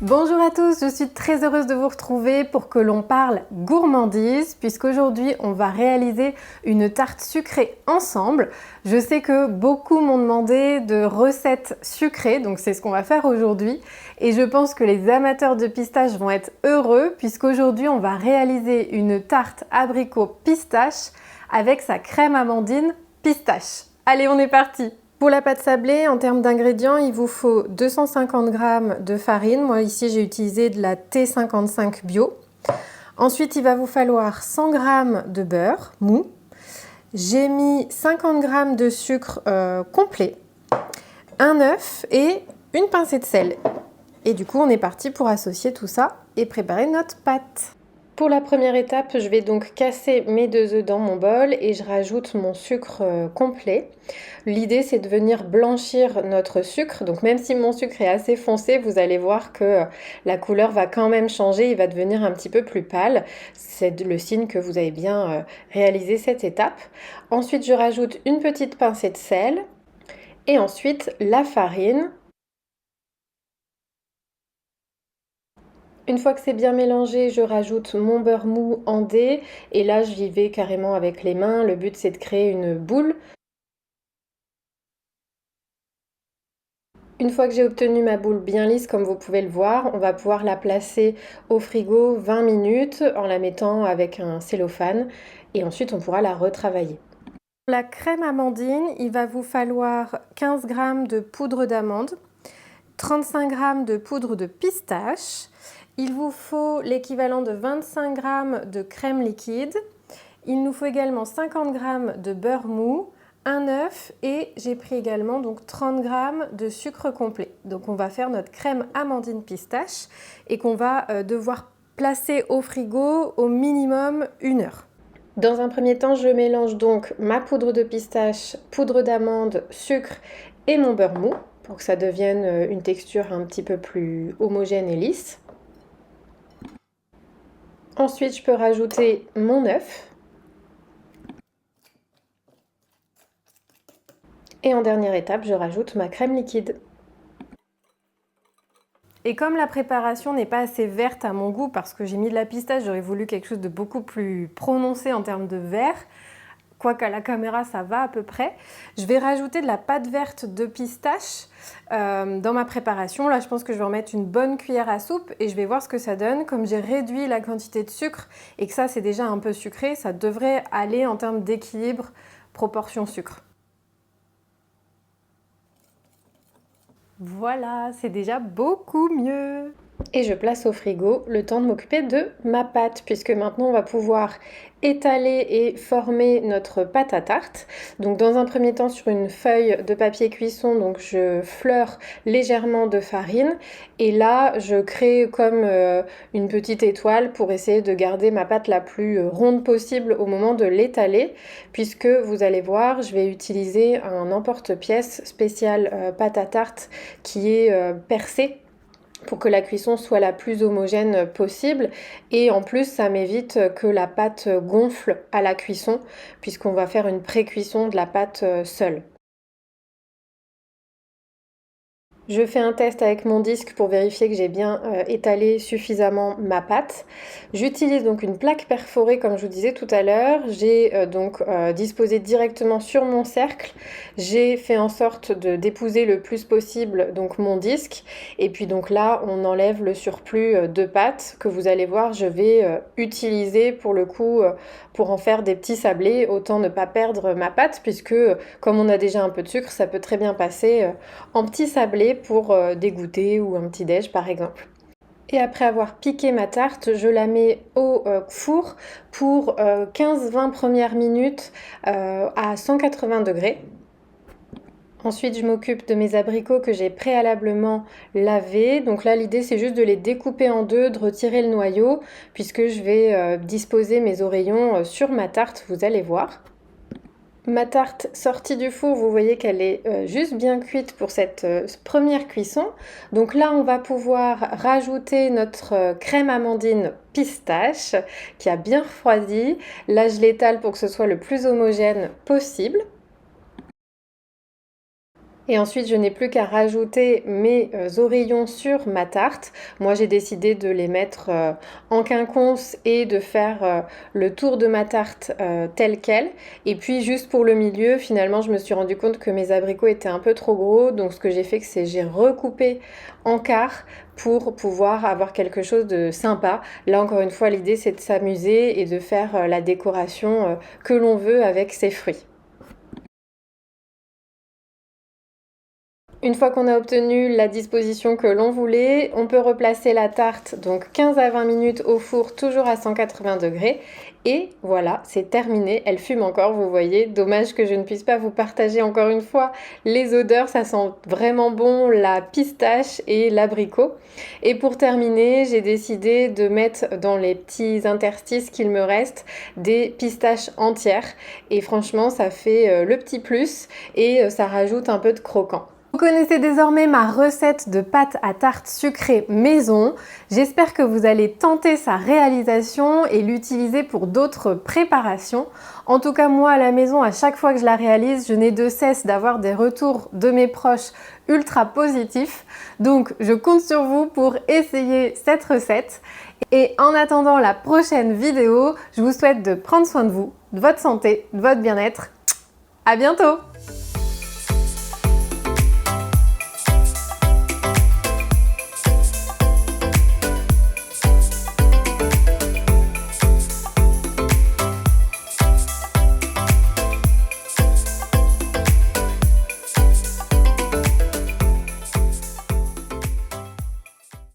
Bonjour à tous, je suis très heureuse de vous retrouver pour que l'on parle gourmandise puisqu'aujourd'hui on va réaliser une tarte sucrée ensemble. Je sais que beaucoup m'ont demandé de recettes sucrées, donc c'est ce qu'on va faire aujourd'hui et je pense que les amateurs de pistache vont être heureux puisqu'aujourd'hui on va réaliser une tarte abricot pistache avec sa crème amandine pistache. Allez, on est parti! Pour la pâte sablée, en termes d'ingrédients, il vous faut 250 g de farine. Moi ici j'ai utilisé de la T55 bio. Ensuite il va vous falloir 100 g de beurre mou. J'ai mis 50 g de sucre complet, un œuf et une pincée de sel. Et du coup on est parti pour associer tout ça et préparer notre pâte. Pour la première étape, je vais donc casser mes 2 œufs dans mon bol et je rajoute mon sucre complet. L'idée c'est de venir blanchir notre sucre, donc même si mon sucre est assez foncé, vous allez voir que la couleur va quand même changer, il va devenir un petit peu plus pâle. C'est le signe que vous avez bien réalisé cette étape. Ensuite je rajoute une petite pincée de sel et ensuite la farine. Une fois que c'est bien mélangé, je rajoute mon beurre mou en dés et là j'y vais carrément avec les mains. Le but c'est de créer une boule. Une fois que j'ai obtenu ma boule bien lisse comme vous pouvez le voir, on va pouvoir la placer au frigo 20 minutes en la mettant avec un cellophane et ensuite on pourra la retravailler. Pour la crème amandine, il va vous falloir 15 g de poudre d'amande, 35 g de poudre de pistache. Il vous faut l'équivalent de 25 g de crème liquide. Il nous faut également 50 g de beurre mou, un œuf et j'ai pris également donc 30 g de sucre complet. Donc on va faire notre crème amandine pistache et qu'on va devoir placer au frigo au minimum 1 heure. Dans un premier temps, je mélange donc ma poudre de pistache, poudre d'amande, sucre et mon beurre mou pour que ça devienne une texture un petit peu plus homogène et lisse. Ensuite, je peux rajouter mon œuf. Et en dernière étape, je rajoute ma crème liquide. Et comme la préparation n'est pas assez verte à mon goût, parce que j'ai mis de la pistache, j'aurais voulu quelque chose de beaucoup plus prononcé en termes de vert, quoique à la caméra ça va à peu près, je vais rajouter de la pâte verte de pistache dans ma préparation. Là je pense que je vais en mettre une bonne cuillère à soupe et je vais voir ce que ça donne. Comme j'ai réduit la quantité de sucre et que ça c'est déjà un peu sucré, ça devrait aller en termes d'équilibre proportion sucre. Voilà, c'est déjà beaucoup mieux. Et je place au frigo le temps de m'occuper de ma pâte, puisque maintenant on va pouvoir étaler et former notre pâte à tarte. Donc dans un premier temps sur une feuille de papier cuisson, donc je fleure légèrement de farine et là je crée comme une petite étoile pour essayer de garder ma pâte la plus ronde possible au moment de l'étaler, puisque vous allez voir, je vais utiliser un emporte-pièce spécial pâte à tarte qui est percé pour que la cuisson soit la plus homogène possible et en plus ça m'évite que la pâte gonfle à la cuisson puisqu'on va faire une pré-cuisson de la pâte seule. Je fais un test avec mon disque pour vérifier que j'ai bien étalé suffisamment ma pâte. J'utilise donc une plaque perforée comme je vous disais tout à l'heure. J'ai disposé directement sur mon cercle. J'ai fait en sorte d'épouser le plus possible donc mon disque. Et puis donc là on enlève le surplus de pâte que vous allez voir je vais utiliser pour le coup pour en faire des petits sablés. Autant ne pas perdre ma pâte puisque comme on a déjà un peu de sucre ça peut très bien passer en petits sablés pour des goûters ou un petit déj par exemple. Et après avoir piqué ma tarte, je la mets au four pour 15-20 premières minutes à 180 degrés. Ensuite, je m'occupe de mes abricots que j'ai préalablement lavés. Donc là, l'idée, c'est juste de les découper en deux, de retirer le noyau, puisque je vais disposer mes oreillons sur ma tarte, vous allez voir. Ma tarte sortie du four, vous voyez qu'elle est juste bien cuite pour cette première cuisson. Donc là, on va pouvoir rajouter notre crème amandine pistache qui a bien refroidi. Là, je l'étale pour que ce soit le plus homogène possible. Et ensuite, je n'ai plus qu'à rajouter mes oreillons sur ma tarte. Moi, j'ai décidé de les mettre en quinconce et de faire le tour de ma tarte telle quelle. Et puis, juste pour le milieu, finalement, je me suis rendu compte que mes abricots étaient un peu trop gros. Donc, ce que j'ai fait, c'est j'ai recoupé en quart pour pouvoir avoir quelque chose de sympa. Là, encore une fois, l'idée, c'est de s'amuser et de faire la décoration que l'on veut avec ces fruits. Une fois qu'on a obtenu la disposition que l'on voulait, on peut replacer la tarte donc 15 à 20 minutes au four, toujours à 180 degrés. Et voilà, c'est terminé. Elle fume encore, vous voyez. Dommage que je ne puisse pas vous partager encore une fois les odeurs. Ça sent vraiment bon, la pistache et l'abricot. Et pour terminer, j'ai décidé de mettre dans les petits interstices qu'il me reste des pistaches entières. Et franchement, ça fait le petit plus et ça rajoute un peu de croquant. Vous connaissez désormais ma recette de pâte à tarte sucrée maison. J'espère que vous allez tenter sa réalisation et l'utiliser pour d'autres préparations. En tout cas, moi à la maison, à chaque fois que je la réalise, je n'ai de cesse d'avoir des retours de mes proches ultra positifs. Donc, je compte sur vous pour essayer cette recette. Et en attendant la prochaine vidéo, je vous souhaite de prendre soin de vous, de votre santé, de votre bien-être. À bientôt!